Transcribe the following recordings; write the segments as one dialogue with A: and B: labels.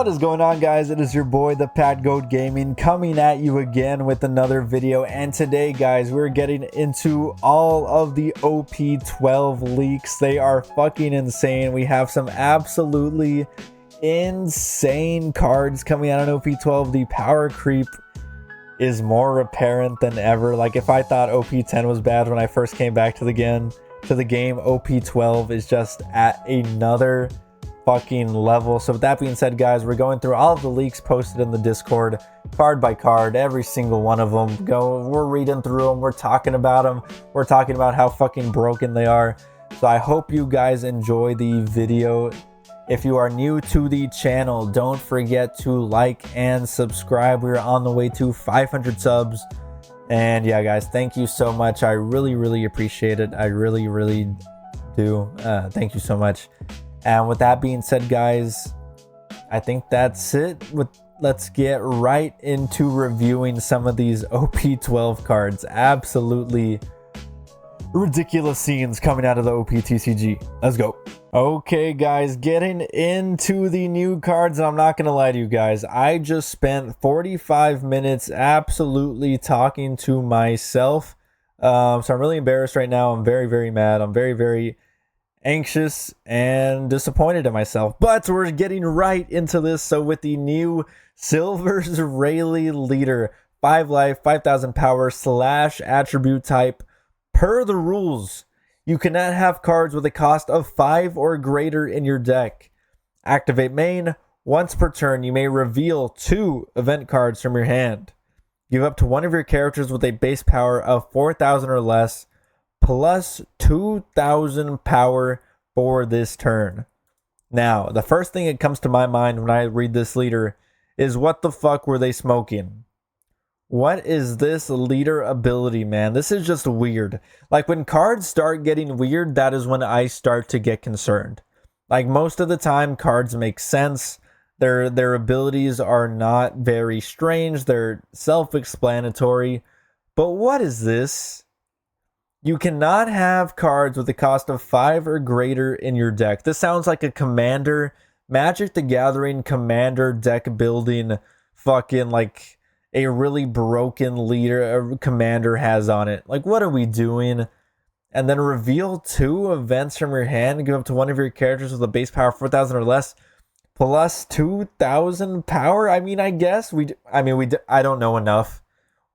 A: What is going on, guys? It is your boy the Pat Goat Gaming coming at you again with another video, and today, guys, we're getting into all of the OP12 leaks. They are fucking insane. We have some absolutely insane cards coming out on OP12. The power creep is more apparent than ever. Like, if I thought OP10 was bad when I first came back to the game, OP12 is just at another fucking level. So with that being said, guys, we're going through all of the leaks posted in the Discord, card by card, every single one of them. We're reading through them, we're talking about them, we're talking about how fucking broken they are. So I hope you guys enjoy the video. If you are new to the channel, don't forget to like and subscribe. We're on the way to 500 subs, and yeah, guys, thank you so much. I really appreciate it. I really do. Thank you so much. And with that being said, guys, I think that's it. Let's get right into reviewing some of these OP12 cards. Absolutely ridiculous scenes coming out of the OP-TCG. Let's go. Okay, guys, getting into the new cards. And I'm not going to lie to you guys. I just spent 45 minutes absolutely talking to myself. So I'm really embarrassed right now. I'm very mad. I'm very anxious and disappointed in myself, but we're getting right into this. So with the new Silver's RAYLEIGH leader, 5 life, 5000 power / attribute type, per the rules, you cannot have cards with a cost of 5 or greater in your deck. Activate main. Once per turn, you may reveal 2 event cards from your hand. Give up to one of your characters with a base power of 4000 or less, plus 2000 power for this turn. Now, the first thing that comes to my mind when I read this leader is, what the fuck were they smoking? What is this leader ability, man? This is just weird. Like, when cards start getting weird, that is when I start to get concerned. Like, most of the time, cards make sense. Their abilities are not very strange. They're self-explanatory. But what is this? You cannot have cards with a cost of 5 or greater in your deck. This sounds like a Commander, Magic the Gathering Commander deck building fucking, like, a really broken leader a Commander has on it. Like, what are we doing? And then reveal 2 events from your hand. Give up to one of your characters with a base power of 4000 or less, plus 2000 power. I mean, I guess I don't know enough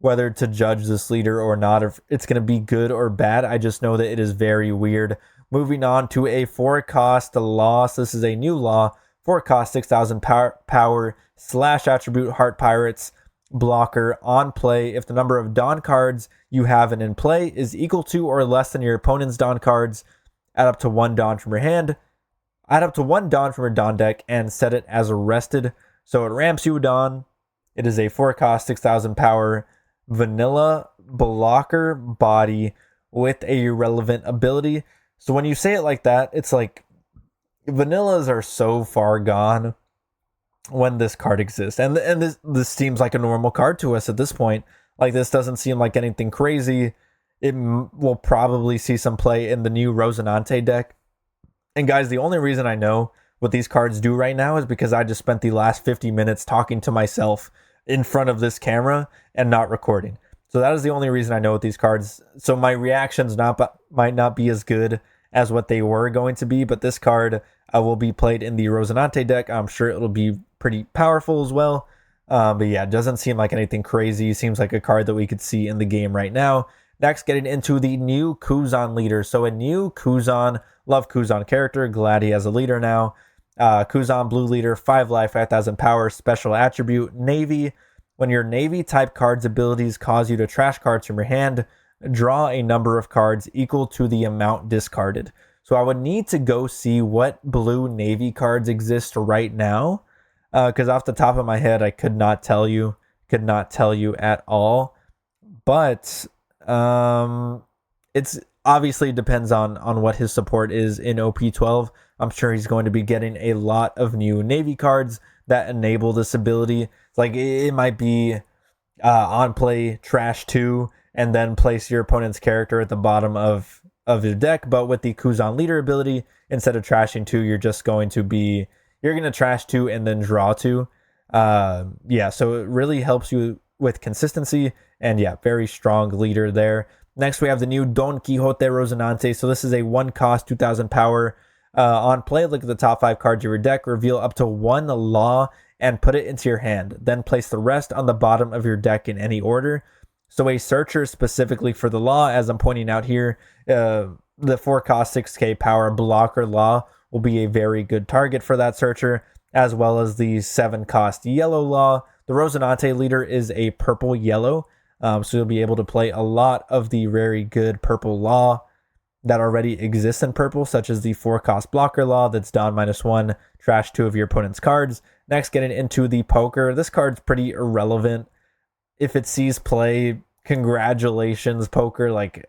A: whether to judge this leader or not, if it's going to be good or bad. I just know that it is very weird. Moving on to a 4-cost loss. This is a new law. 4-cost 6000 power / attribute Heart Pirates blocker on play. If the number of Dawn cards you have in play is equal to or less than your opponent's Dawn cards, add up to 1 Dawn from your hand. Add up to 1 Dawn from your Dawn deck and set it as arrested. So it ramps you a Dawn. It is a 4-cost 6000 power vanilla blocker body with a relevant ability. So when you say it like that, it's like vanillas are so far gone when this card exists, and this seems like a normal card to us at this point. Like, this doesn't seem like anything crazy. It will probably see some play in the new ROSINANTE deck. And guys, the only reason I know what these cards do right now is because I just spent the last 50 minutes talking to myself in front of this camera and not recording. So that is the only reason I know what these cards. So my reactions might not be as good as what they were going to be, but this card will be played in the ROSINANTE deck. I'm sure it'll be pretty powerful as well. But yeah, it doesn't seem like anything crazy. Seems like a card that we could see in the game right now. Next, getting into the new KUZAN leader. So a new KUZAN, love KUZAN character, glad he has a leader now. KUZAN blue leader, 5 life, 5000 power, special attribute, Navy. When your Navy type cards abilities cause you to trash cards from your hand, draw a number of cards equal to the amount discarded. So I would need to go see what blue Navy cards exist right now, because off the top of my head, I could not tell you at all. But it's obviously depends on what his support is in OP12. I'm sure he's going to be getting a lot of new Navy cards that enable this ability. It's like, it might be on play trash 2 and then place your opponent's character at the bottom of your deck. But with the KUZAN leader ability, instead of trashing 2, you're just going to be you're going to trash 2 and then draw 2. Yeah, so it really helps you with consistency, and yeah, very strong leader there. Next, we have the new Don Quixote Rosinante. So this is a 1 cost, 2000 power. On play, look at the top 5 cards of your deck, reveal up to 1 law, and put it into your hand. Then place the rest on the bottom of your deck in any order. So a searcher specifically for the law, as I'm pointing out here, the 4 cost 6k power blocker law will be a very good target for that searcher, as well as the 7 cost yellow law. The Rosinante leader is a purple yellow, so you'll be able to play a lot of the very good purple law that already exists in purple, such as the 4 cost blocker law that's down -1, trash 2 of your opponent's cards. Next, getting into the poker. This card's pretty irrelevant. If it sees play, congratulations, poker. Like,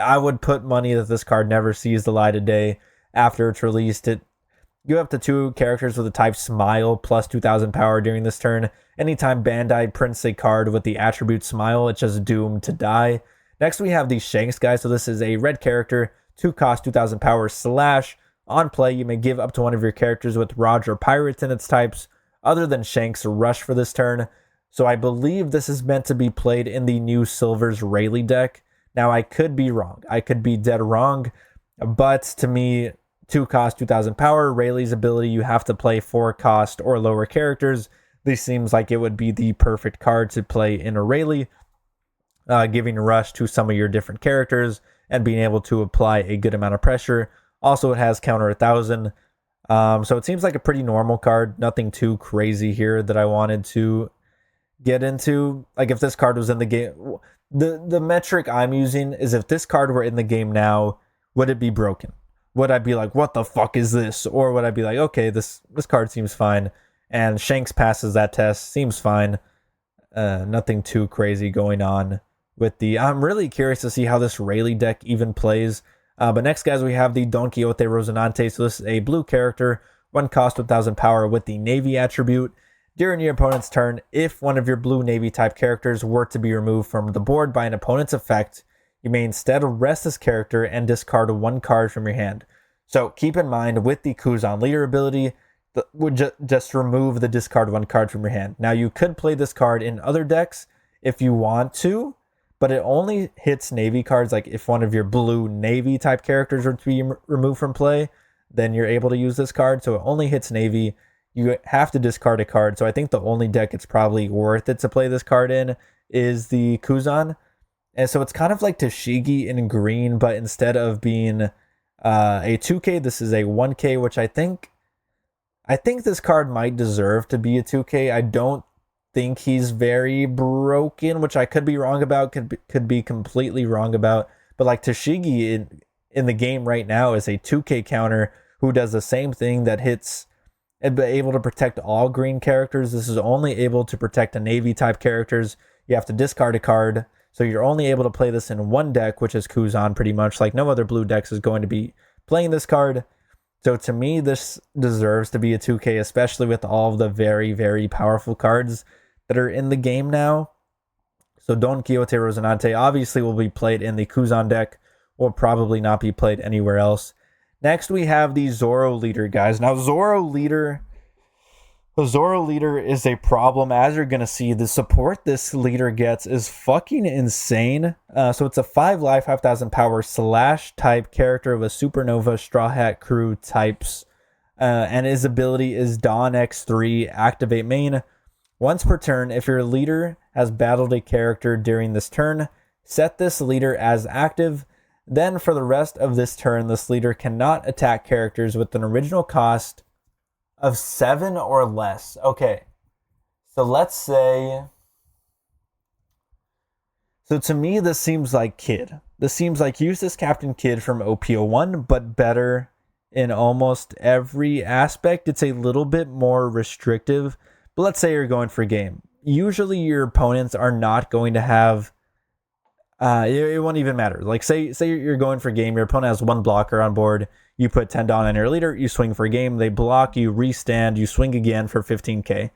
A: I would put money that this card never sees the light of day after it's released. You have up to 2 characters with the type Smile plus 2000 power during this turn. Anytime Bandai prints a card with the attribute Smile, it's just doomed to die. Next, we have the Shanks guy. So this is a red character, 2 cost, 2000 power slash. On play, you may give up to one of your characters with Roger Pirates in its types, other than Shanks, rush for this turn. So I believe this is meant to be played in the new Silver's RAYLEIGH deck. Now, I could be wrong. I could be dead wrong. But to me, 2 cost, 2000 power, RAYLEIGH's ability, you have to play 4 cost or lower characters. This seems like it would be the perfect card to play in a RAYLEIGH, giving rush to some of your different characters and being able to apply a good amount of pressure. Also, it has counter 1000. So it seems like a pretty normal card. Nothing too crazy here that I wanted to get into. Like, if this card was in the game, the metric I'm using is if this card were in the game now, would it be broken? Would I be like, what the fuck is this? Or would I be like, okay, this card seems fine. And Shanks passes that test, seems fine. Nothing too crazy going on with the... I'm really curious to see how this RAYLEIGH deck even plays. But next, guys, we have the Don Quixote Rosinante. So this is a blue character, 1 cost, 1000 power with the Navy attribute. During your opponent's turn, if one of your blue Navy type characters were to be removed from the board by an opponent's effect, you may instead rest this character and discard 1 card from your hand. So keep in mind, with the KUZAN leader ability, would just remove the discard 1 card from your hand. Now, you could play this card in other decks if you want to, but it only hits Navy cards. Like, if one of your blue Navy type characters were to be removed from play, then you're able to use this card. So it only hits Navy. You have to discard a card. So I think the only deck it's probably worth it to play this card in is the KUZAN. And so it's kind of like Tashigi in green, but instead of being a 2k, this is a 1k, which I think this card might deserve to be a 2k. I don't think he's very broken, which I could be wrong about, could be completely wrong about. But like, Tashigi in the game right now is a 2k counter who does the same thing, that hits and be able to protect all green characters. This is only able to protect a Navy type characters. You have to discard a card. So you're only able to play this in one deck, which is KUZAN pretty much. Like, no other blue decks is going to be playing this card. So to me, this deserves to be a 2k, especially with all of the very, very powerful cards that are in the game now. So Don Quixote Rosinante obviously will be played in the KUZAN deck, will probably not be played anywhere else. Next, we have the ZORO leader, guys. Now, the ZORO leader is a problem. As you're going to see, the support this leader gets is fucking insane. So it's a 5 life, 5000 power slash type character with Supernova, Straw Hat Crew types. And his ability is Dawn X3, activate main. Once per turn, if your leader has battled a character during this turn, set this leader as active. Then for the rest of this turn, this leader cannot attack characters with an original cost of 7 or less. Okay, so let's say... So to me, this seems like Kid. This seems like Eustace Captain Kidd from OP01, but better in almost every aspect. It's a little bit more restrictive. But let's say you're going for game. Usually your opponents are not going to have... it won't even matter. Like, say you're going for game, your opponent has 1 blocker on board, you put 10 down on your leader, you swing for a game, they block, you restand, you swing again for 15k.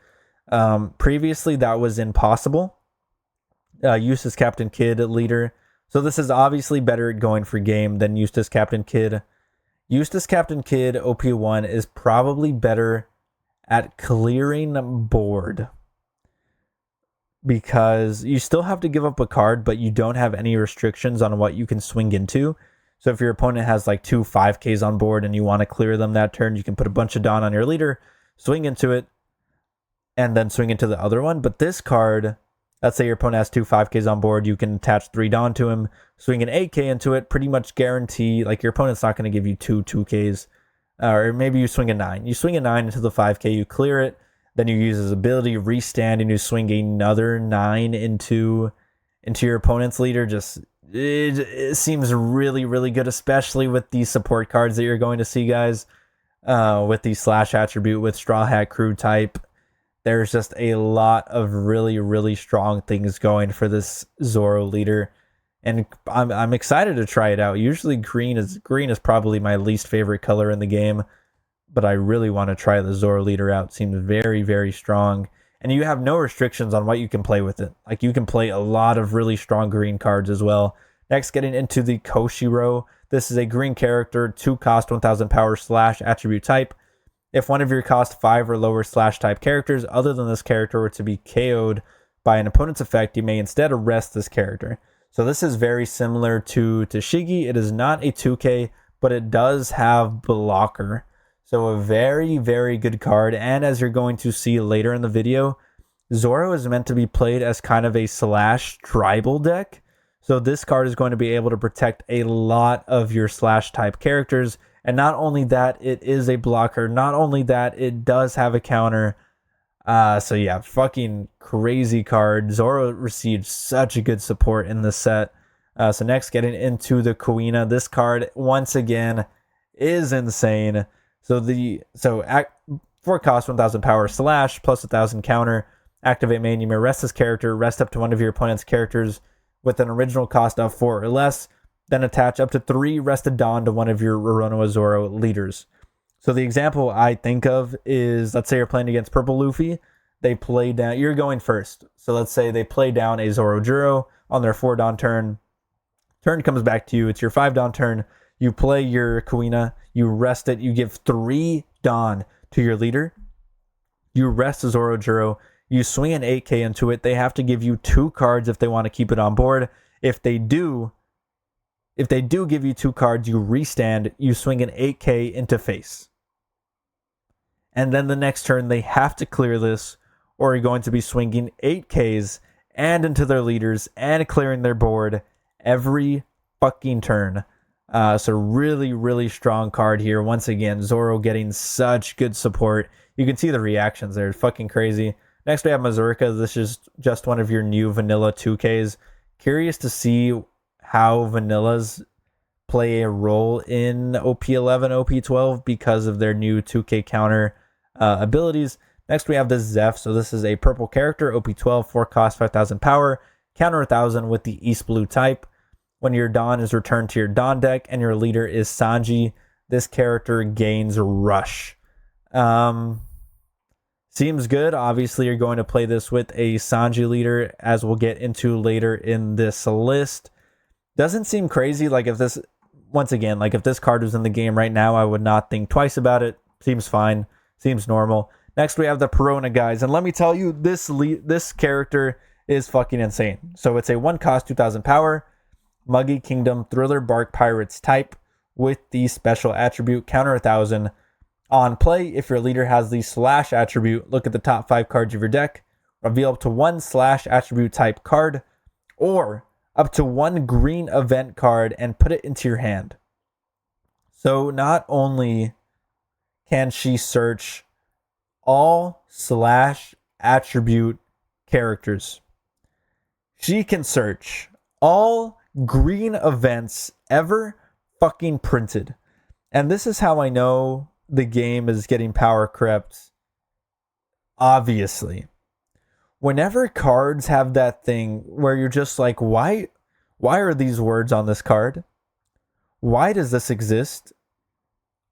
A: Previously, that was impossible. Eustace Captain Kidd leader. So this is obviously better at going for game than Eustace Captain Kidd. Eustace Captain Kidd OP1 is probably better at clearing board, because you still have to give up a card, but you don't have any restrictions on what you can swing into. So if your opponent has like 2 5Ks on board and you want to clear them that turn, you can put a bunch of Dawn on your leader, swing into it, and then swing into the other one. But this card, let's say your opponent has 2 5Ks on board, you can attach 3 Dawn to him, swing an 8K into it, pretty much guarantee, like your opponent's not going to give you 2 2Ks, or maybe you swing a 9. You swing a 9 into the 5K, you clear it, then you use his ability, restand, and you swing another 9 into your opponent's leader. Just it seems really, really good, especially with these support cards that you're going to see, guys. With the slash attribute, with Straw Hat Crew type, there's just a lot of really, really strong things going for this Zoro leader, and I'm excited to try it out. Usually green is probably my least favorite color in the game, but I really want to try the Zoro leader out. Seems very, very strong. And you have no restrictions on what you can play with it. Like, you can play a lot of really strong green cards as well. Next, getting into the KOUSHIROU. This is a green character, 2 cost, 1000 power, slash attribute type. If one of your cost 5 or lower slash type characters other than this character were to be KO'd by an opponent's effect, you may instead arrest this character. So this is very similar to Shigi. It is not a 2K, but it does have blocker. So a very, very good card. And as you're going to see later in the video, Zoro is meant to be played as kind of a slash tribal deck. So this card is going to be able to protect a lot of your slash type characters. And not only that, it is a blocker. Not only that, it does have a counter. So yeah, fucking crazy card. Zoro received such a good support in this set. So next, getting into the KUINA. This card, once again, is insane. So 4 cost, 1000 power, slash, plus 1000 counter. Activate main, you may rest this character, rest up to one of your opponent's characters with an original cost of 4 or less. Then attach up to 3 rested Dawn to one of your Roronoa Zoro leaders. So the example I think of is, let's say you're playing against Purple Luffy. They play down, you're going first. So let's say they play down a Zoro Juro on their 4 Dawn turn. Turn comes back to you. It's your 5 Dawn turn. You play your KUINA. You rest it. You give 3 Dawn to your leader. You rest the Zoro Juro. You swing an 8K into it. They have to give you 2 cards if they want to keep it on board. If they do give you 2 cards, you restand. You swing an 8K into face. And then the next turn, they have to clear this, or you're going to be swinging 8Ks and into their leaders and clearing their board every fucking turn. So really, really strong card here. Once again, Zoro getting such good support. You can see the reactions there. Fucking crazy. Next, we have Mazurka. This is just one of your new vanilla 2Ks. Curious to see how vanillas play a role in OP11, OP12 because of their new 2K counter abilities. Next, we have the ZEFF. So this is a purple character, OP12, 4 cost, 5000 power, counter 1000 with the East Blue type. When your Dawn is returned to your Dawn deck and your leader is Sanji, this character gains Rush. Seems good. Obviously, you're going to play this with a Sanji leader, as we'll get into later in this list. Doesn't seem crazy. Like, if this, once again, like if this card was in the game right now, I would not think twice about it. Seems fine. Seems normal. Next, we have the Perona, guys. And let me tell you, this character is fucking insane. So it's a 1 cost, 2000 power, Muggy Kingdom Thriller Bark Pirates type with the special attribute counter 1000. On play, if your leader has the slash attribute, look at the top 5 cards of your deck, reveal up to 1 slash attribute type card, or up to 1 green event card and put it into your hand. So not only can she search all slash attribute characters, she can search all green events ever fucking printed. And this is how I know the game is getting power crept. Obviously, whenever cards have that thing where you're just like, why are these words on this card? Why does this exist?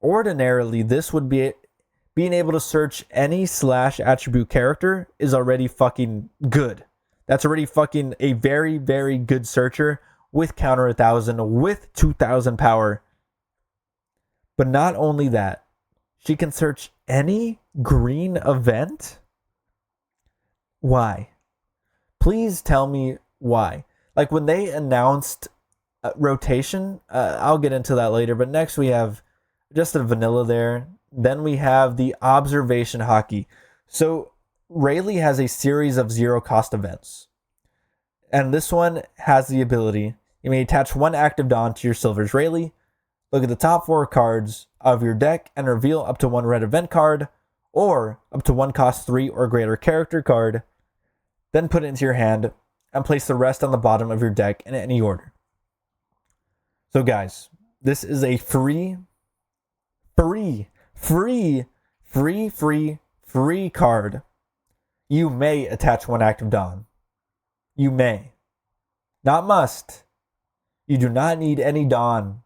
A: Ordinarily, this would be being able to search any slash attribute character is already fucking good. That's already fucking a very, very good searcher with counter 1000, with 2000 power. But not only that, she can search any green event? Why? Please tell me why. Like when they announced rotation, I'll get into that later, but next we have just a vanilla there. Then we have the observation haki. So RAYLEIGH has a series of 0 cost events. And this one has the ability, you may attach 1 active Dawn to your Silver's RAYLEIGH, look at the top 4 cards of your deck and reveal up to 1 red event card, or up to 1 cost 3 or greater character card, then put it into your hand and place the rest on the bottom of your deck in any order. So guys, this is a free card. You may attach 1 active Dawn. You may. Not must. You do not need any Dawn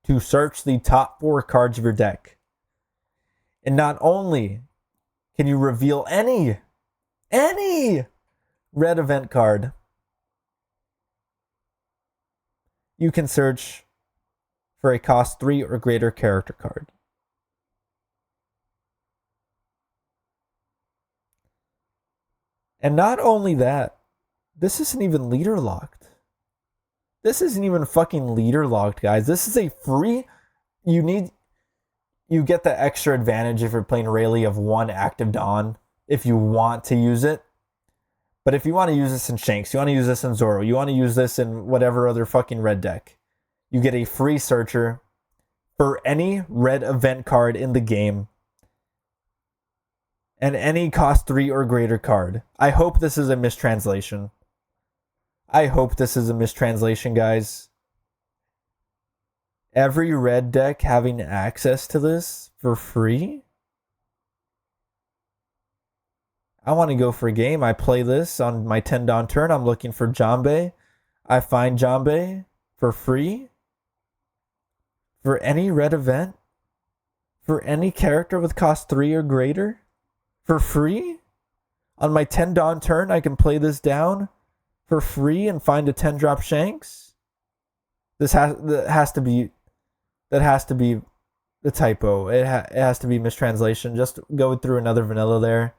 A: to search the top 4 cards of your deck. And not only can you reveal any red event card, you can search for a cost 3 or greater character card. And not only that, this isn't even leader locked. This isn't even fucking leader locked, guys. This is a free, you get the extra advantage if you're playing RAYLEIGH of 1 active Dawn if you want to use it. But if you want to use this in Shanks, you want to use this in ZORO, you want to use this in whatever other fucking red deck, you get a free searcher for any red event card in the game and any cost 3 or greater card. I hope this is a mistranslation. I hope this is a mistranslation, guys. Every red deck having access to this for free? I want to go for a game. I play this on my 10 Dawn turn. I'm looking for Jambe. I find Jambe for free. For any red event. For any character with cost 3 or greater. For free. On my 10 Dawn turn, I can play this down for free and find a 10 drop Shanks. That has to be the typo. It has to be mistranslation. Just go through another vanilla there.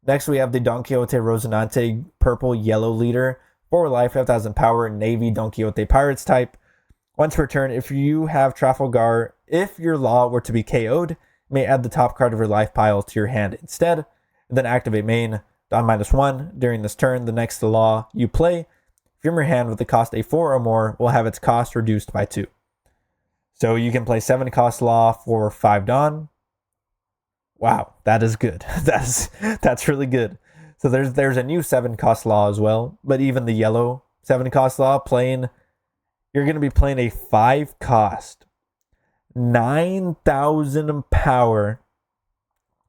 A: Next, we have the Don Quixote Rosinante purple yellow leader. 4 life, 5,000 power, Navy Don Quixote Pirates type. Once per turn, if you have Trafalgar, if your law were to be KO'd, you may add the top card of your life pile to your hand instead. And then activate main, Don -1. During this turn, the next law you play from your hand with the cost a 4 or more will have its cost reduced by 2. So you can play 7 cost law for 5 Dawn. Wow, that is good. That's really good. So there's a new 7 cost law as well, but even the yellow 7 cost law you're going to be playing a 5 cost 9,000 power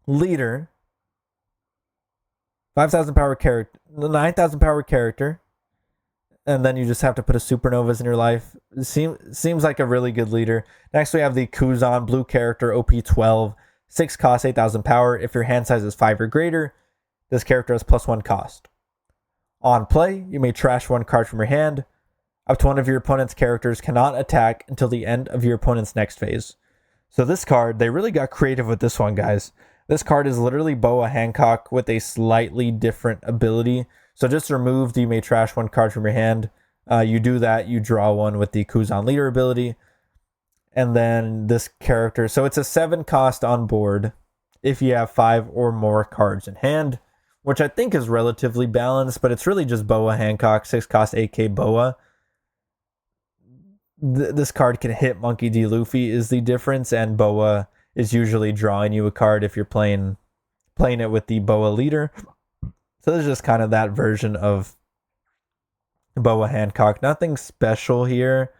A: leader, 5,000 power character, 9,000 power character, and then you just have to put a supernovas in your life. It seems like a really good leader. Next we have the KUZAN blue character OP12. 6 cost, 8,000 power. If your hand size is 5 or greater, this character has +1 cost. On play, you may trash 1 card from your hand. Up to 1 of your opponent's characters cannot attack until the end of your opponent's next phase. So this card, they really got creative with this one, guys. This card is literally Boa Hancock with a slightly different ability. So just removed, you may trash 1 card from your hand. You do that, you draw 1 with the KUZAN leader ability. And then this character, so it's a 7 cost on board if you have 5 or more cards in hand, which I think is relatively balanced, but it's really just Boa Hancock, 6 cost AK Boa. This card can hit Monkey D. Luffy is the difference, and Boa is usually drawing you a card if you're playing it with the Boa leader. So this is just kind of that version of Boa Hancock. Nothing special here.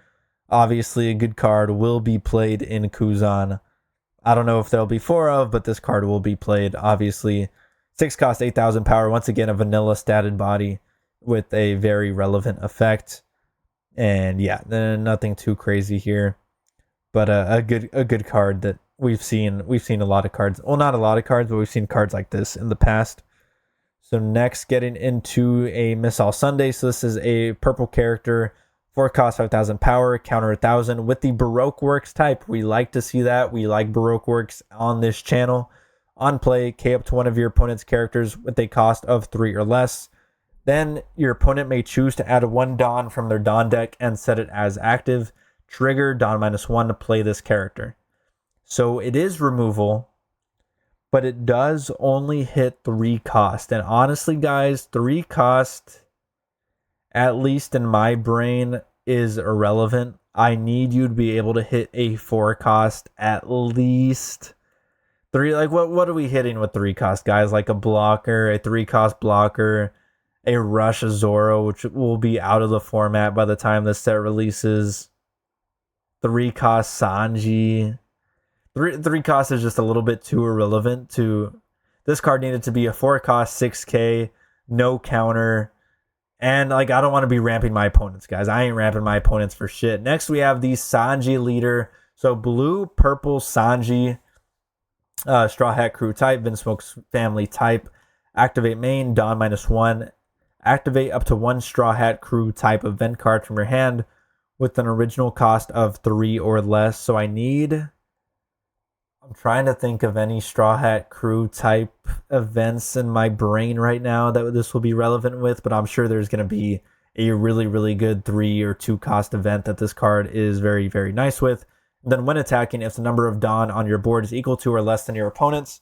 A: Obviously, a good card will be played in KUZAN. I don't know if there'll be 4 of, but this card will be played. Obviously, 6 cost, 8,000 power. Once again, a vanilla statted body with a very relevant effect. And yeah, nothing too crazy here, but a good card that we've seen a lot of cards. Well, not a lot of cards, but we've seen cards like this in the past. So next, getting into a Miss All Sunday. So this is a purple character. 4 cost, 5,000 power, counter 1,000 with the Baroque Works type. We like to see that. We like Baroque Works on this channel. On play, K up to one of your opponent's characters with a cost of 3 or less. Then your opponent may choose to add 1 Dawn from their Dawn deck and set it as active. Trigger Dawn -1 to play this character. So it is removal, but it does only hit 3 cost. And honestly, guys, 3 cost, at least in my brain, is irrelevant. I need you to be able to hit a 4 cost at least. 3, like what are we hitting with 3 cost, guys? Like a blocker, a 3 cost blocker, a rush of ZORO, which will be out of the format by the time this set releases. 3 cost SANJI. 3 cost is just a little bit too irrelevant to... This card needed to be a 4 cost 6k, no counter. And like, I don't want to be ramping my opponents, guys. I ain't ramping my opponents for shit. Next, we have the SANJI leader. So blue, purple SANJI. Straw Hat Crew type, Vinsmoke's family type. Activate main, Dawn -1. Activate up to 1 Straw Hat Crew type event card from your hand with an original cost of 3 or less. So I'm trying to think of any Straw Hat Crew type events in my brain right now that this will be relevant with, but I'm sure there's going to be a really, really good 3 or 2 cost event that this card is very, very nice with. And then when attacking, if the number of Dawn on your board is equal to or less than your opponent's,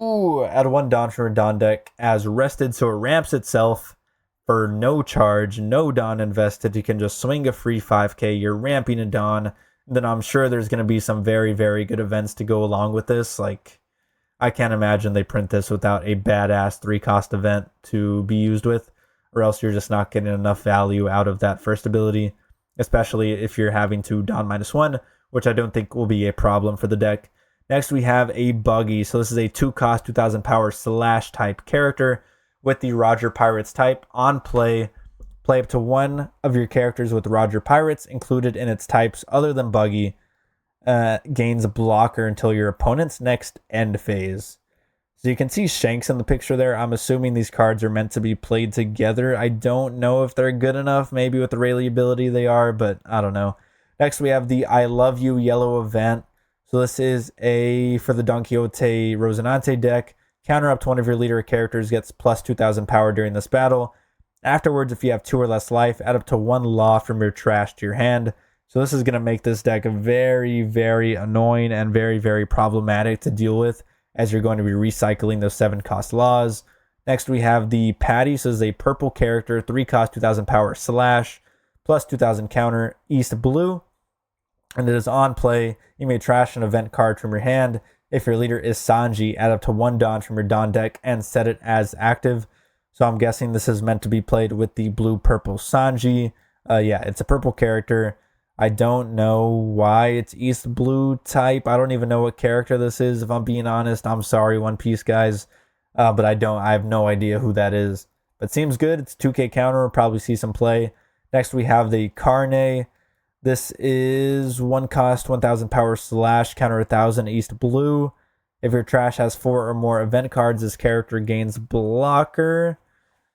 A: add 1 Dawn from your Dawn deck as rested, so it ramps itself for no charge, no Dawn invested. You can just swing a free 5k, you're ramping a Dawn. Then I'm sure there's going to be some very, very good events to go along with this. Like, I can't imagine they print this without a badass 3 cost event to be used with, or else you're just not getting enough value out of that first ability, especially if you're having to Dawn -1, which I don't think will be a problem for the deck. Next, we have a Buggy. So this is a 2 cost, 2000 power slash type character with the Roger Pirates type. On play, play up to 1 of your characters with Roger Pirates included in its types other than Buggy. Gains a blocker until your opponent's next end phase. So you can see Shanks in the picture there. I'm assuming these cards are meant to be played together. I don't know if they're good enough. Maybe with the RAYLEIGH ability they are, but I don't know. Next, we have the I Love You yellow event. So this is for the Don Quixote Rosinante deck. Counter up to 1 of your leader characters, gets plus 2000 power during this battle. Afterwards, if you have 2 or less life, add up to 1 Law from your trash to your hand. So this is going to make this deck very, very annoying and very, very problematic to deal with, as you're going to be recycling those 7 cost Laws. Next, we have the Patty. So this is a purple character, 3 cost, 2000 power slash, plus 2000 counter, East blue. And it is on play. You may trash an event card from your hand. If your leader is Sanji, add up to 1 Dawn from your Dawn deck and set it as active. So I'm guessing this is meant to be played with the blue-purple Sanji. Yeah, it's a purple character. I don't know why it's East Blue type. I don't even know what character this is, if I'm being honest. I'm sorry, One Piece guys. But I have no idea who that is. But seems good. It's 2k counter. We'll probably see some play. Next, we have the Carne. This is 1 cost, 1000 power slash, counter 1000 East Blue. If your trash has 4 or more event cards, this character gains blocker.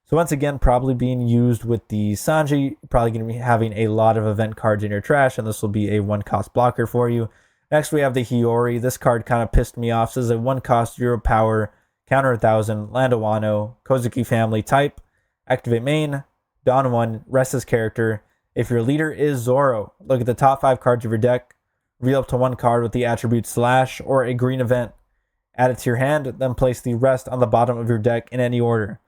A: So once again, probably being used with the Sanji. Probably going to be having a lot of event cards in your trash, and this will be a 1 cost blocker for you. Next, we have the Hiyori. This card kind of pissed me off. This is a 1 cost, 0 power, counter 1000, land a Wano, Kozuki family type. Activate main, Dawn 1, rest this character. If your leader is Zoro, look at the top 5 cards of your deck. Reveal up to 1 card with the attribute slash or a green event. Add it to your hand, then place the rest on the bottom of your deck in any order.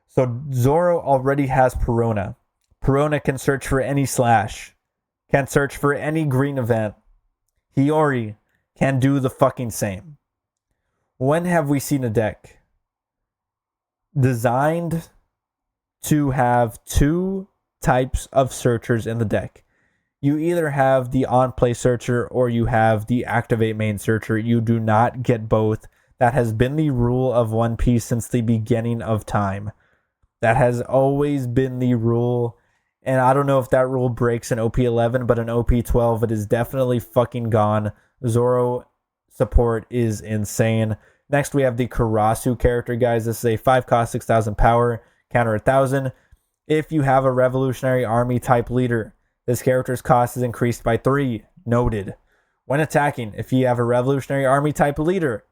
A: So Zoro already has Perona. Perona can search for any slash. Can search for any green event. Hiyori can do the fucking same. When have we seen a deck designed to have 2 types of searchers in the deck? You either have the on-play searcher or you have the activate main searcher. You do not get both. That has been the rule of One Piece since the beginning of time. That has always been the rule. And I don't know if that rule breaks in OP11, but in OP12 it is definitely fucking gone. Zoro support is insane. Next we have the Karasu character, guys. This is a 5 cost, 6000 power, counter 1000. If you have a Revolutionary Army type leader, this character's cost is increased by 3. Noted. When attacking, if you have a Revolutionary Army type leader,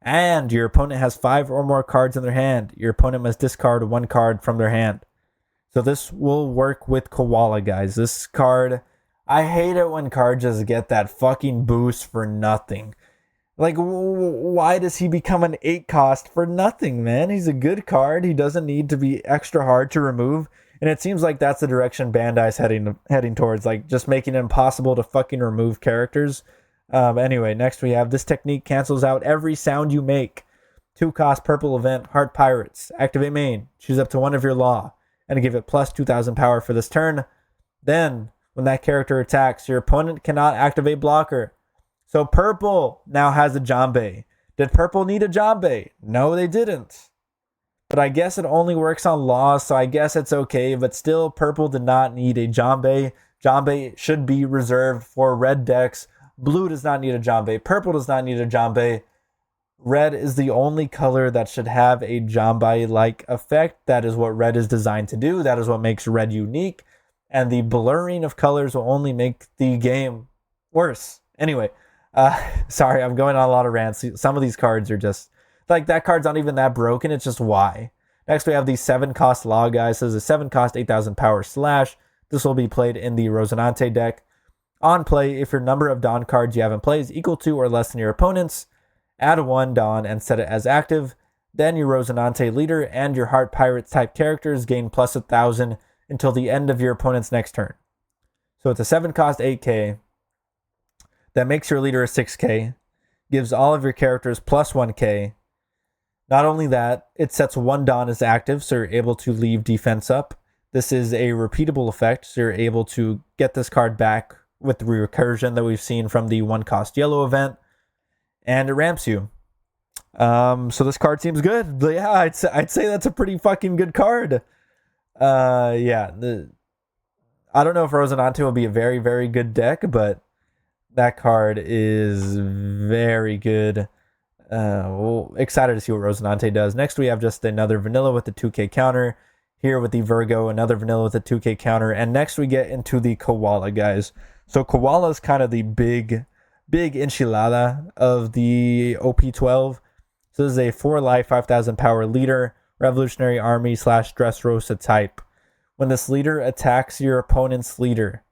A: and your opponent has 5 or more cards in their hand, your opponent must discard 1 card from their hand. So this will work with KOALA, guys. This card, I hate it when cards just get that fucking boost for nothing. Like, why does he become an 8 cost for nothing, man? He's a good card. He doesn't need to be extra hard to remove. And it seems like that's the direction Bandai's heading towards, like just making it impossible to fucking remove characters. Anyway, next we have this technique cancels out every sound you make. 2 cost purple event, Heart Pirates. Activate main. Choose up to 1 of your law and give it plus 2000 power for this turn. Then, when that character attacks, your opponent cannot activate blocker. So purple now has a Jambe. Did purple need a Jambe? No, they didn't. But I guess it only works on laws, so I guess it's okay. But still, purple did not need a Jambe. Jambe should be reserved for red decks. Blue does not need a Jambe. Purple does not need a Jambe. Red is the only color that should have a Jambe-like effect. That is what red is designed to do. That is what makes red unique. And the blurring of colors will only make the game worse. Anyway, sorry, I'm going on a lot of rants. Some of these cards are just, like, that card's not even that broken. It's just why. Next, we have the 7 cost law, guys. So this is a 7 cost, 8000 power slash. This will be played in the Rosinante deck. On play, if your number of Dawn cards you have in play is equal to or less than your opponent's, add 1 Dawn and set it as active. Then your Rosinante leader and your Heart Pirates type characters gain plus 1000 until the end of your opponent's next turn. So it's a 7 cost 8k that makes your leader a 6k, gives all of your characters plus 1k. Not only that, it sets 1 Dawn as active, so you're able to leave defense up. This is a repeatable effect, so you're able to get this card back with the recursion that we've seen from the 1 cost yellow event. And it ramps you. So this card seems good. But yeah, I'd say that's a pretty fucking good card. Yeah. I don't know if Rosinante will be a very, very good deck, but that card is very good. Well, excited to see what Rosinante does. Next, we have just another vanilla with the 2k counter. Here with the Virgo, another vanilla with a 2k counter. And next we get into the KOALA, guys. So KOALA is kind of the big enchilada of the OP12. So this is a 4 life, 5000 power leader, Revolutionary Army / Dressrosa type. When this leader attacks your opponent's leader,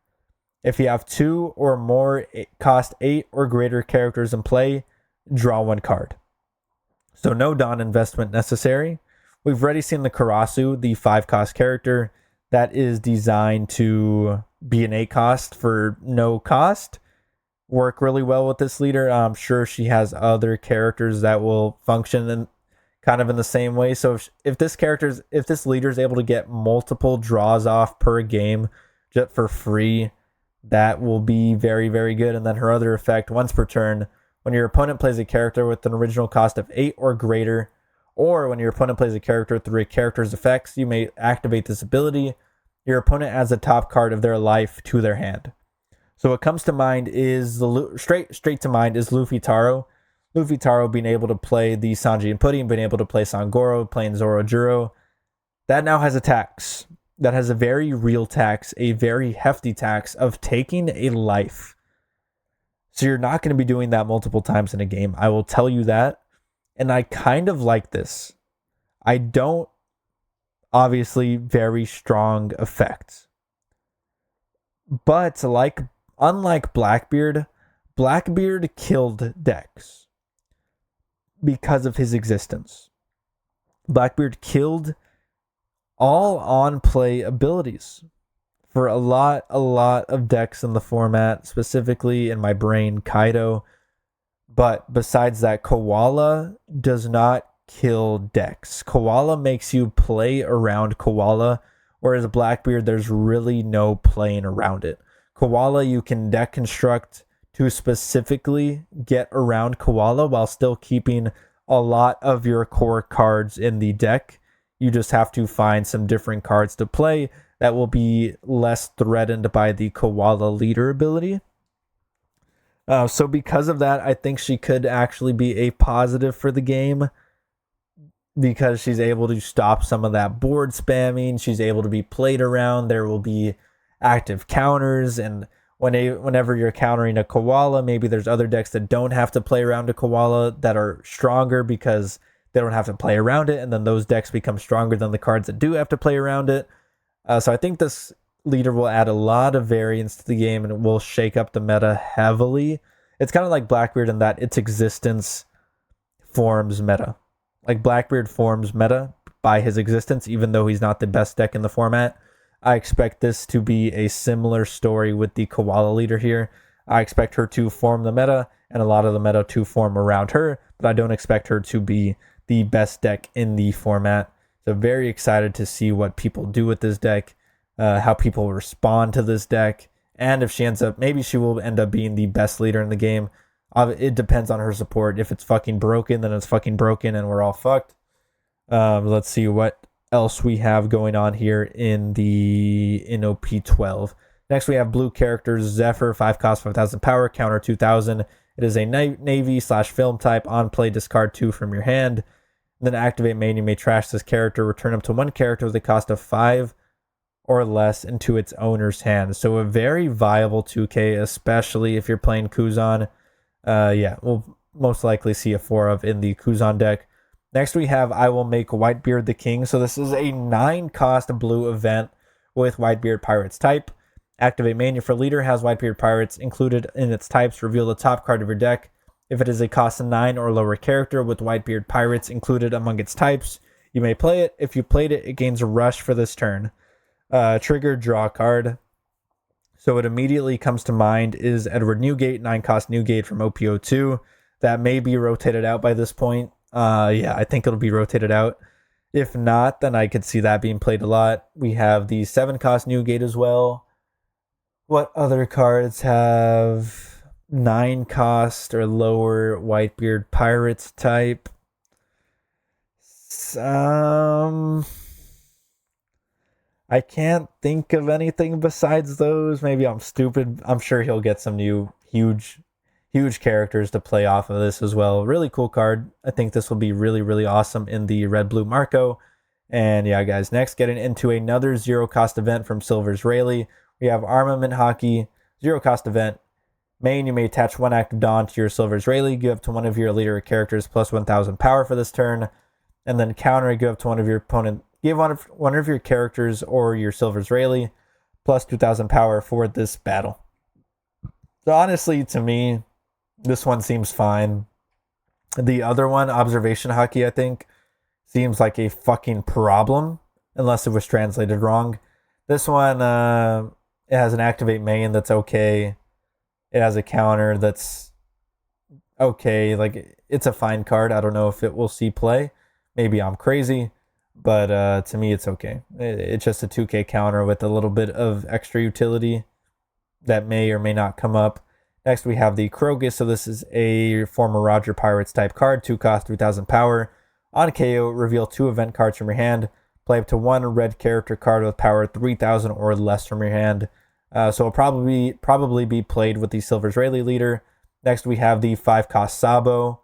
A: if you have 2 or more cost 8 or greater characters in play, draw 1 card. So no Dawn investment necessary. We've already seen the Karasu, the 5 cost character that is designed to be an 8 cost for no cost, work really well with this leader. I'm sure she has other characters that will function in kind of in the same way. So if this leader is able to get multiple draws off per game just for free, that will be very, very good. And then her other effect, once per turn, when your opponent plays a character with an original cost of 8 or greater, or when your opponent plays a character through a character's effects, you may activate this ability. Your opponent adds the top card of their life to their hand. So what comes to mind is straight to mind is Luffy Taro. Luffy Taro being able to play the Sanji and Pudding, being able to play Sangoro, playing Zoro Juro. That now has a tax. That has a very real tax, a very hefty tax of taking a life. So you're not going to be doing that multiple times in a game. I will tell you that. And I kind of like this. I don't, obviously, very strong effects. But unlike Blackbeard, Blackbeard killed decks because of his existence. Blackbeard killed all on-play abilities for a lot of decks in the format, specifically in my brain, Kaido. But besides that, KOALA does not kill decks. KOALA makes you play around KOALA, whereas Blackbeard, there's really no playing around it. KOALA, you can deck construct to specifically get around KOALA while still keeping a lot of your core cards in the deck. You just have to find some different cards to play that will be less threatened by the KOALA leader ability. So because of that, I think she could actually be a positive for the game, because she's able to stop some of that board spamming. She's able to be played around. There will be active counters, and whenever you're countering a koala, maybe there's other decks that don't have to play around a koala that are stronger because they don't have to play around it, and then those decks become stronger than the cards that do have to play around it. So I think this leader will add a lot of variance to the game, and it will shake up the meta heavily. It's kind of like Blackbeard in that its existence forms meta. Like Blackbeard forms meta by his existence, even though he's not the best deck in the format. I expect this to be a similar story with the Koala leader here. I expect her to form the meta, and a lot of the meta to form around her, but I don't expect her to be the best deck in the format. So very excited to see what people do with this deck, how people respond to this deck, and if she ends up, maybe she will end up being the best leader in the game. It depends on her support. If it's fucking broken, then it's fucking broken and we're all fucked. Let's see what else we have going on here in OP12. Next we have blue characters, Zephyr, 5 cost, 5,000 power, counter 2,000. It is a Navy/film type. On play, discard 2 from your hand. Then activate main, you may trash this character, return up to 1 character with a cost of 5 or less into its owner's hand. So a very viable 2K, especially if you're playing KUZAN. Yeah, we'll most likely see a 4 of in the KUZAN deck. Next we have I Will Make Whitebeard the King. So this is a 9 cost blue event with Whitebeard Pirates type. Activate main, for leader has Whitebeard Pirates included in its types. Reveal the top card of your deck. If it is a cost of 9 or lower character with Whitebeard Pirates included among its types, you may play it. If you played it, it gains a rush for this turn. Trigger, draw a card. So what immediately comes to mind is Edward Newgate, 9 cost Newgate from OP12. That may be rotated out by this point. Yeah, I think it'll be rotated out. If not, then I could see that being played a lot. We have the 7 cost Newgate as well. What other cards have 9 cost or lower Whitebeard Pirates type? I can't think of anything besides those. Maybe I'm stupid. I'm sure he'll get some new huge characters to play off of this as well. Really cool card. I think this will be really, really awesome in the red-blue Marco. And yeah, guys, next getting into another 0 cost event from Silver's RAYLEIGH. We have Armament Hockey, 0 cost event. Main, you may attach 1 Active Dawn to your Silver's RAYLEIGH. Give up to one of your leader characters plus 1,000 power for this turn. And then counter, give up to one of your opponent. Give one of your characters or your Silver's RAYLEIGh plus 2,000 power for this battle. So honestly, to me, this one seems fine. The other one, Observation Hockey, I think, seems like a fucking problem unless it was translated wrong. This one, it has an activate main that's okay. It has a counter that's okay. Like, it's a fine card. I don't know if it will see play. Maybe I'm crazy, but to me, it's okay. It's just a 2K counter with a little bit of extra utility that may or may not come up. Next, we have the Krogus. So this is a former Roger Pirates type card. 2 cost, 3,000 power. On KO, reveal 2 event cards from your hand. Play up to 1 red character card with power 3,000 or less from your hand. So it'll probably be played with the Silver's RAYLEIGH leader. Next, we have the 5 cost Sabo.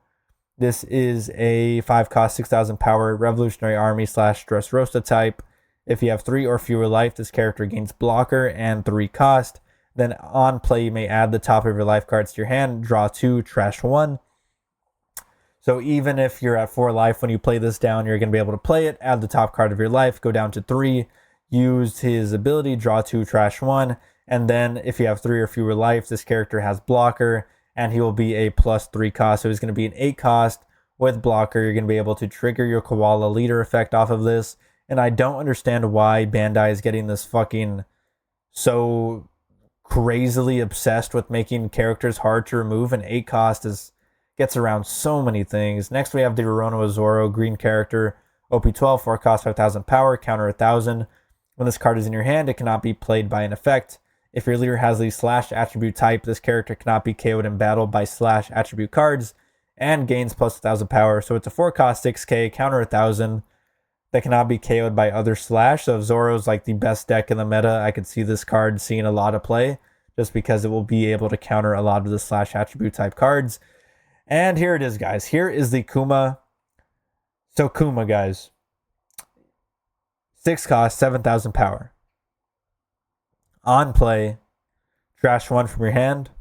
A: This is a 5 cost, 6,000 power Revolutionary Army / Dressrosa type. If you have 3 or fewer life, this character gains blocker and 3 cost. Then on play, you may add the top of your life cards to your hand, draw 2, trash 1. So even if you're at 4 life when you play this down, you're going to be able to play it, add the top card of your life, go down to 3, use his ability, draw 2, trash 1. And then if you have 3 or fewer life, this character has blocker, and he will be a plus 3 cost. So he's going to be an 8 cost with blocker. You're going to be able to trigger your Koala leader effect off of this. And I don't understand why Bandai is getting this fucking so crazily obsessed with making characters hard to remove, and 8 cost gets around so many things. Next, we have the Verona ZORO, green character, OP12, 4 cost, 5,000 power, counter 1,000. When this card is in your hand, it cannot be played by an effect. If your leader has the slash attribute type, this character cannot be KO'd in battle by slash attribute cards and gains plus 1,000 power. So it's a 4 cost 6k, counter 1,000 that cannot be KO'd by other slash. So if Zoro's like the best deck in the meta, I could see this card seeing a lot of play just because it will be able to counter a lot of the slash attribute type cards. And here it is, guys. Here is the KUMAAA. So KUMAAA, guys. 6 cost, 7,000 power. On play, trash 1 from your hand,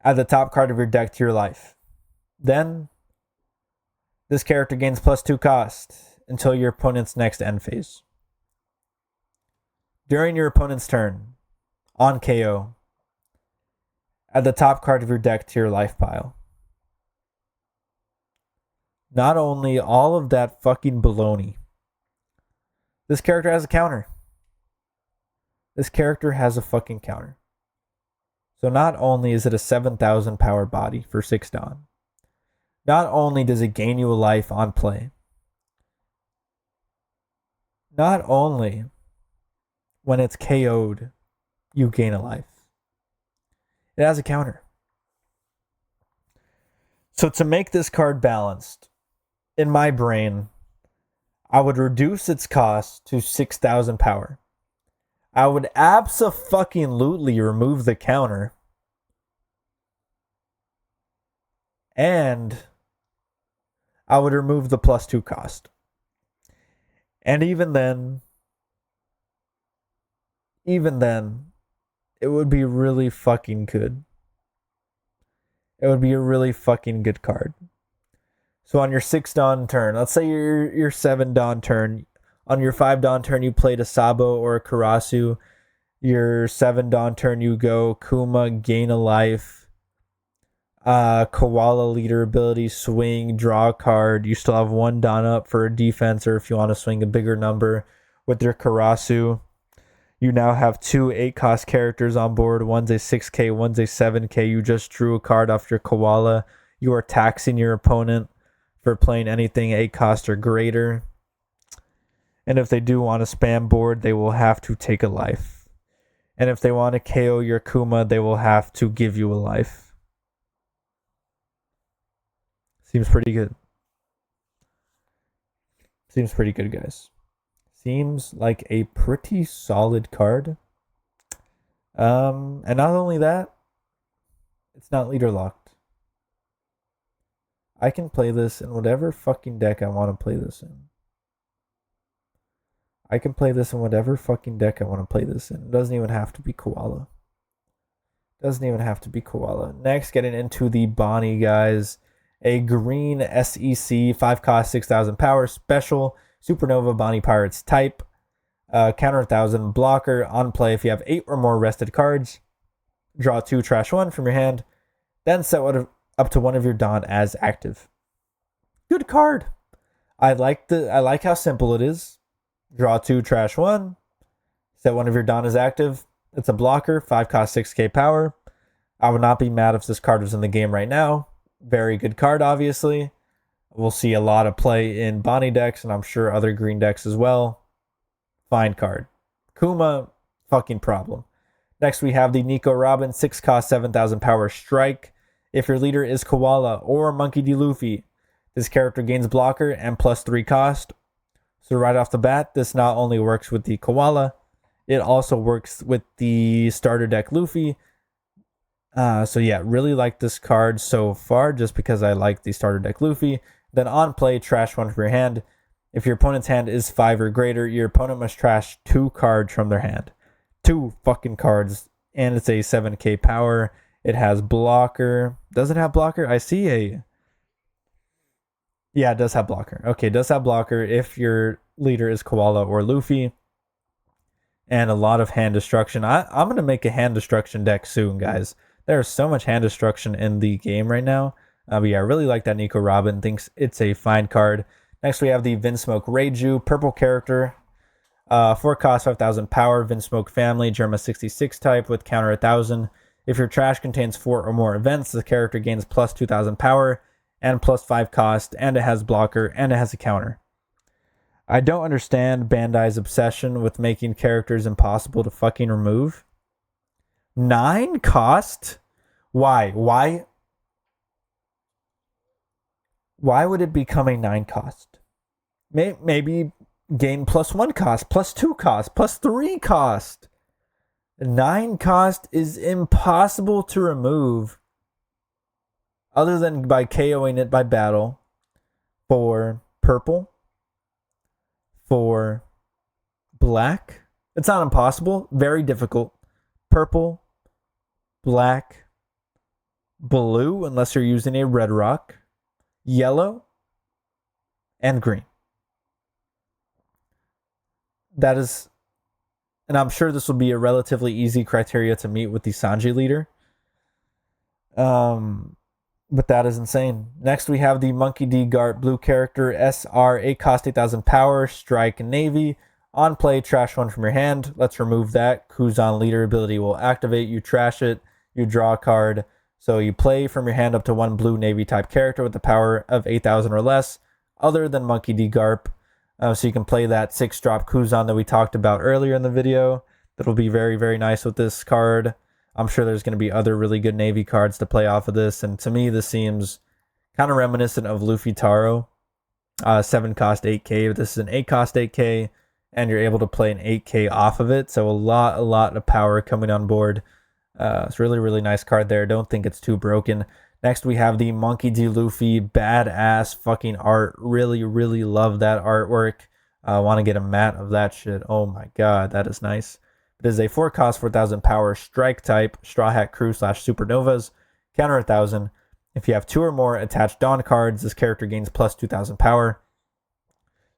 A: add the top card of your deck to your life. Then, this character gains +2 cost until your opponent's next end phase. During your opponent's turn, on KO, add the top card of your deck to your life pile. Not only all of that fucking baloney, this character has a counter. This character has a fucking counter. So not only is it a 7,000 power body for 6 Dawn, not only does it gain you a life on play, not only when it's KO'd, you gain a life. It has a counter. So to make this card balanced, in my brain, I would reduce its cost to 6,000 power. I would abso-fucking-lutely remove the counter. And I would remove the +2 cost. And even then, it would be really fucking good. It would be a really fucking good card. So on your 6 Dawn turn, let's say your 7 Dawn turn, on your 5 Dawn turn you played a Sabo or a Karasu. Your 7 Dawn turn you go KUMAAA, gain a life, KOALA leader ability, swing, draw a card. You still have 1 Dawn up for a defense, or if you want to swing a bigger number with your Karasu. You now have 2 8-cost characters on board. One's a 6k, one's a 7k. You just drew a card off your KOALA. You are taxing your opponent for playing anything 8-cost or greater. And if they do want to spam board, they will have to take a life. And if they want to KO your KUMAAA, they will have to give you a life. Seems pretty good. Seems pretty good, guys. Seems like a pretty solid card. And not only that, it's not leader locked. I can play this in whatever fucking deck I want to play this in. I can play this in whatever fucking deck I want to play this in. It doesn't even have to be KOALA. Doesn't even have to be KOALA. Next, getting into the Bonnie, guys. A green SEC, 5 cost, 6,000 power, special, Supernova Bonnie Pirates type, counter 1,000, blocker, on play if you have 8 or more rested cards. Draw 2, trash 1 from your hand. Then set up to one of your Dawn as active. Good card. I like how simple it is. Draw 2, trash 1. Set one of your Dawn as active. It's a blocker, 5 cost, 6k power. I would not be mad if this card was in the game right now. Very good card, obviously. We'll see a lot of play in Bonnie decks, and I'm sure other green decks as well. Fine card. KUMAAA, fucking problem. Next, we have the NICO Robin, 6 cost, 7,000 power strike. If your leader is KOALA or Monkey D. Luffy, this character gains blocker and +3 cost. So right off the bat, this not only works with the KOALA, it also works with the starter deck Luffy. So yeah, really like this card so far, just because I like the starter deck Luffy. Then on play, trash 1 from your hand. If your opponent's hand is 5 or greater, your opponent must trash 2 cards from their hand. 2 fucking cards. And it's a 7k power. It has blocker. Does it have blocker? I see a... Yeah, it does have blocker. Okay, it does have blocker if your leader is KOALA or Luffy. And a lot of hand destruction. I'm going to make a hand destruction deck soon, guys. There's so much hand destruction in the game right now. But yeah, I really like that NICO Robin. Thinks it's a fine card. Next, we have the Vinsmoke REIJU. Purple character. 4 cost, 5,000 power. Vinsmoke family. Germa 66 type with counter 1,000. If your trash contains 4 or more events, the character gains +2,000 power and +5 cost. And it has blocker and it has a counter. I don't understand Bandai's obsession with making characters impossible to fucking remove. 9 cost? Why? Why would it become a 9 cost? Maybe gain +1 cost, +2 cost, +3 cost. 9 cost is impossible to remove other than by KOing it by battle for purple, for black. It's not impossible, very difficult. Purple, black, blue, unless you're using a red rock, yellow, and green. That is, and I'm sure this will be a relatively easy criteria to meet with the Sanji leader. But that is insane. Next, we have the Monkey D. GARP blue character, SR, 8 cost, 8,000 power, strike, Navy. On play, trash one from your hand. Let's remove that. KUZAN leader ability will activate. You trash it, you draw a card. So you play from your hand up to one blue Navy type character with the power of 8,000 or less, other than Monkey D. GARP. So you can play that 6-drop KUZAN that we talked about earlier in the video. That'll be very, very nice with this card. I'm sure there's going to be other really good Navy cards to play off of this. And to me, this seems kind of reminiscent of Luffy Taro. 7 cost 8k. This is an 8 cost 8k. And you're able to play an 8k off of it. So a lot of power coming on board. It's really, really nice card there. Don't think it's too broken. Next, we have the Monkey D. Luffy. Badass fucking art. Really, really love that artwork. I want to get a mat of that shit. Oh my god, that is nice. It is a 4 cost, 4,000 power strike type, Straw Hat Crew / Supernovas, counter 1,000. If you have 2 or more attached Dawn cards, this character gains plus 2,000 power.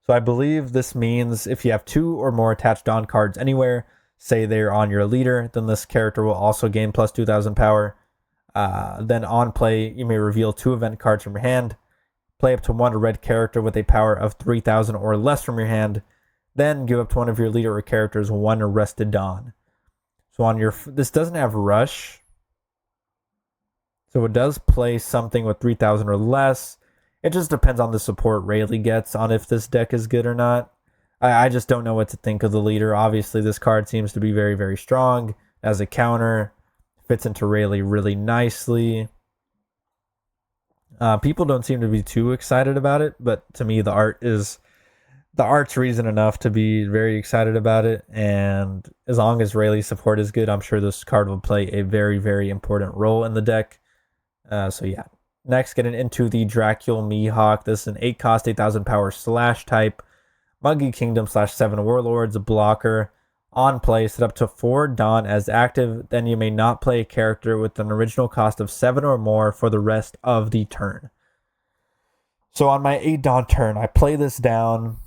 A: So I believe this means if you have 2 or more attached Dawn cards anywhere, say they're on your leader, then this character will also gain plus 2,000 power. Then on play, you may reveal 2 event cards from your hand, play up to 1 red character with a power of 3,000 or less from your hand, then give up to one of your leader or characters 1 arrested Dawn. So on your, this doesn't have rush, so it does play something with 3,000 or less. It just depends on the support RAYLEIGH gets on if this deck is good or not. I just don't know what to think of the leader. Obviously, this card seems to be very, very strong as a counter. Fits into RAYLEIGH really nicely. People don't seem to be too excited about it, but to me, the art's reason enough to be very excited about it. And as long as RAYLEIGH support is good, I'm sure this card will play a very, very important role in the deck. So yeah. Next, getting into the Dracula MIHAWK. This is an 8 cost, 8,000 power slash type. Monkey Kingdom / 7 Warlords, a blocker. On play, set up to 4 Dawn as active. Then you may not play a character with an original cost of 7 or more for the rest of the turn. So on my 8 Dawn turn, I play this down.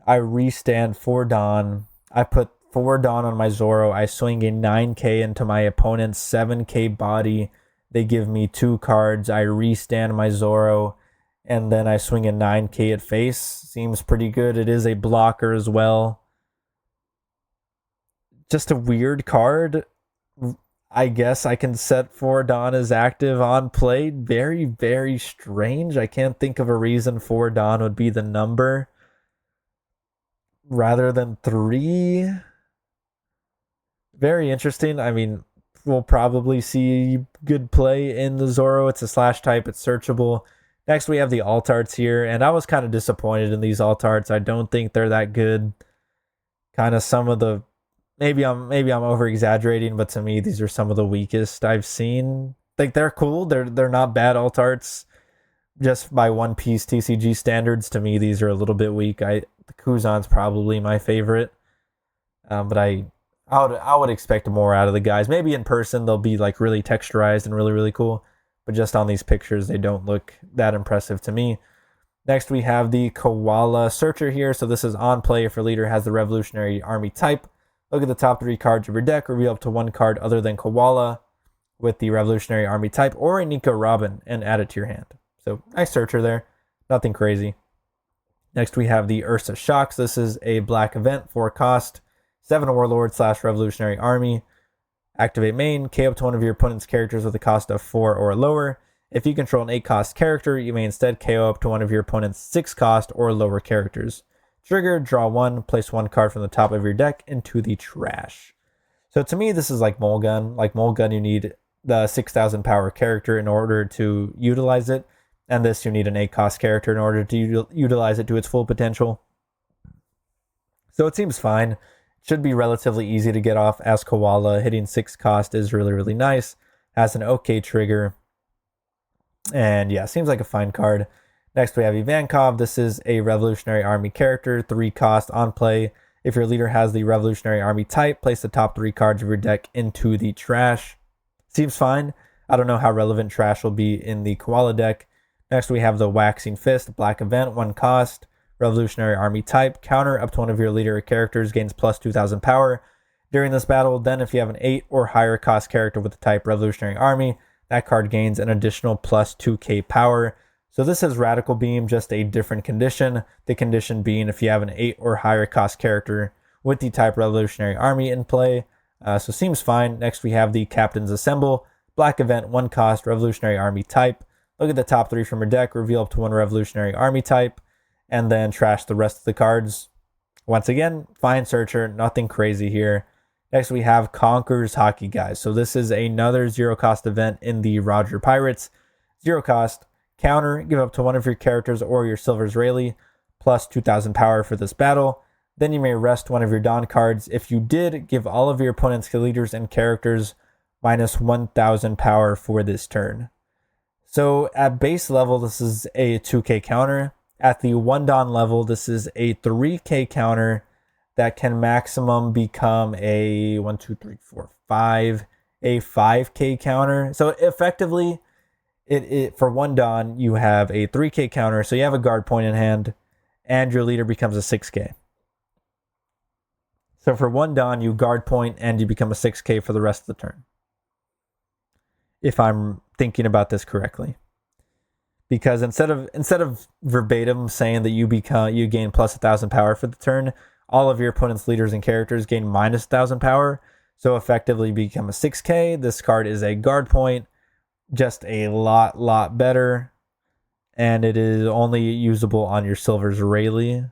A: I restand 4 Dawn. I put 4 Dawn on my Zoro. I swing a 9k into my opponent's 7k body. They give me 2 cards. I restand my Zoro. And then I swing a 9k at face. Seems pretty good. It is a blocker as well. Just a weird card. I guess I can set 4 Dawn as active on play. Very, very strange. I can't think of a reason 4 Dawn would be the number rather than 3. Very interesting. I mean, we'll probably see good play in the Zoro. It's a slash type. It's searchable. Next, we have the alt arts here, and I was kind of disappointed in these alt arts. I don't think they're that good. Kind of some of the, maybe I'm over exaggerating, but to me, these are some of the weakest I've seen. Like, they're cool. They're not bad alt arts. Just by One Piece TCG standards, to me, these are a little bit weak. The KUZAN's probably my favorite, but I would expect more out of the guys. Maybe in person they'll be like really texturized and really, really cool. But just on these pictures, they don't look that impressive to me. Next, we have the KOALA Searcher here. So this is on play if your leader has the Revolutionary Army type. Look at the top 3 cards of your deck. Reveal up to 1 card other than KOALA with the Revolutionary Army type or a NICO Robin and add it to your hand. So nice searcher there. Nothing crazy. Next, we have the Ursa Shocks. This is a black event, 4 cost, 7 Warlord / Revolutionary Army. Activate main, KO up to one of your opponent's characters with a cost of 4 or lower. If you control an 8 cost character, you may instead KO up to one of your opponent's 6 cost or lower characters. Trigger, draw 1, place 1 card from the top of your deck into the trash. So to me, this is like Mulgun. Like Mulgun, you need the 6,000 power character in order to utilize it. And this, you need an 8 cost character in order to utilize it to its full potential. So it seems fine. Should be relatively easy to get off as KOALA. Hitting 6 cost is really, really nice. Has an okay trigger. And yeah, seems like a fine card. Next, we have Ivankov. This is a Revolutionary Army character, 3 cost on play. If your leader has the Revolutionary Army type, place the top 3 cards of your deck into the trash. Seems fine. I don't know how relevant trash will be in the KOALA deck. Next, we have the Waxing Fist, black event, 1 cost, Revolutionary Army type. Counter up to one of your leader characters, gains plus 2,000 power during this battle. Then, if you have an 8 or higher cost character with the type Revolutionary Army, that card gains an additional plus 2k power. So this is Radical Beam, just a different condition. The condition being if you have an 8 or higher cost character with the type Revolutionary Army in play. So seems fine. Next, we have the Captain's Assemble, black event, 1 cost, Revolutionary Army type. Look at the top 3 from your deck, reveal up to 1 Revolutionary Army type, and then trash the rest of the cards. Once again, fine searcher, nothing crazy here. Next, we have Conqueror's HAKI, guys. So this is another 0 cost event in the Roger Pirates. 0 cost, counter, give up to one of your characters or your Silver's RAYLEIGH plus 2,000 power for this battle. Then you may rest one of your Dawn cards. If you did, give all of your opponent's leaders and characters minus 1,000 power for this turn. So at base level, this is a 2k counter. At the 1 Dawn level, this is a 3k counter that can maximum become a 5k counter. So effectively, for 1 Dawn, you have a 3k counter. So you have a guard point in hand, and your leader becomes a 6k. So for 1 Dawn, you guard point and you become a 6k for the rest of the turn, if I'm thinking about this correctly. Because instead of verbatim saying that you gain plus 1,000 power for the turn, all of your opponent's leaders and characters gain minus 1,000 power. So effectively become a 6k. This card is a guard point, just a lot better. And it is only usable on your Silver's RAYLEIGH.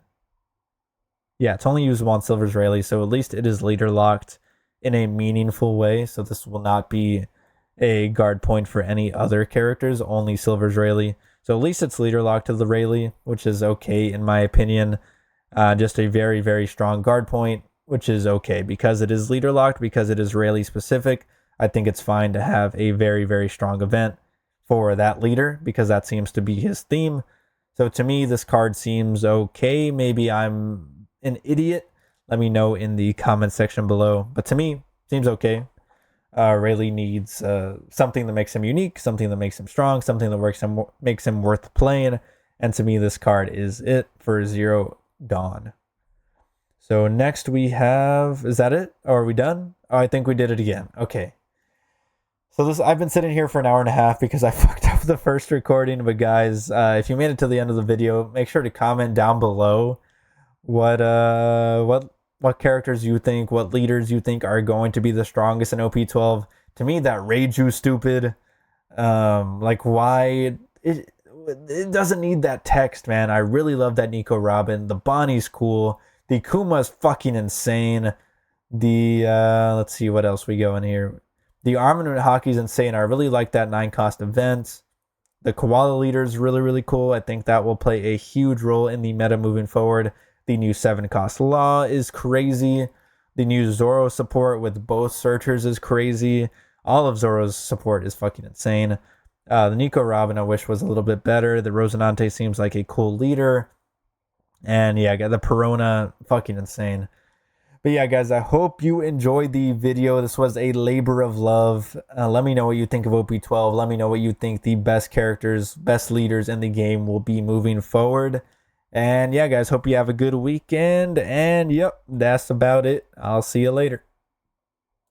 A: Yeah, it's only usable on Silver's RAYLEIGH, so at least it is leader locked in a meaningful way. So this will not be a guard point for any other characters, only Silver's RAYLEIGH. So at least it's leader locked to the RAYLEIGH, which is okay in my opinion. Just a very strong guard point, which is okay because it is leader locked, because it is RAYLEIGH specific. I think it's fine to have a very strong event for that leader because that seems to be his theme. So to me, this card seems okay. Maybe I'm an idiot. Let me know in the comment section below. But to me, seems okay. RAYLEIGH needs something that makes him unique, something that makes him strong, something that makes him worth playing. And to me, this card is it for 0 Dawn. So next we have, is that it? Or are we done? Oh, I think we did it again. Okay. So I've been sitting here for an hour and a half because I fucked up the first recording. But guys, if you made it to the end of the video, make sure to comment down below what characters you think, what leaders you think are going to be the strongest in OP12. To me, that REIJU stupid. Like why it doesn't need that text, man. I really love that NICO Robin. The Bonnie's cool. The Kuma's fucking insane. The let's see what else we go in here. The Armament Hockey's insane. I really like that 9 cost event. The Koala leader is really cool. I think that will play a huge role in the meta moving forward. The new 7 cost Law is crazy. The new ZORO support with both searchers is crazy. All of ZORO's support is fucking insane. The NICO Robin I wish was a little bit better. The ROSINANTE seems like a cool leader. And yeah, I got the PERONA, fucking insane. But yeah, guys, I hope you enjoyed the video. This was a labor of love. Let me know what you think of OP12. Let me know what you think the best characters, best leaders in the game will be moving forward. And yeah, guys, hope you have a good weekend. And yep, that's about it. I'll see you later.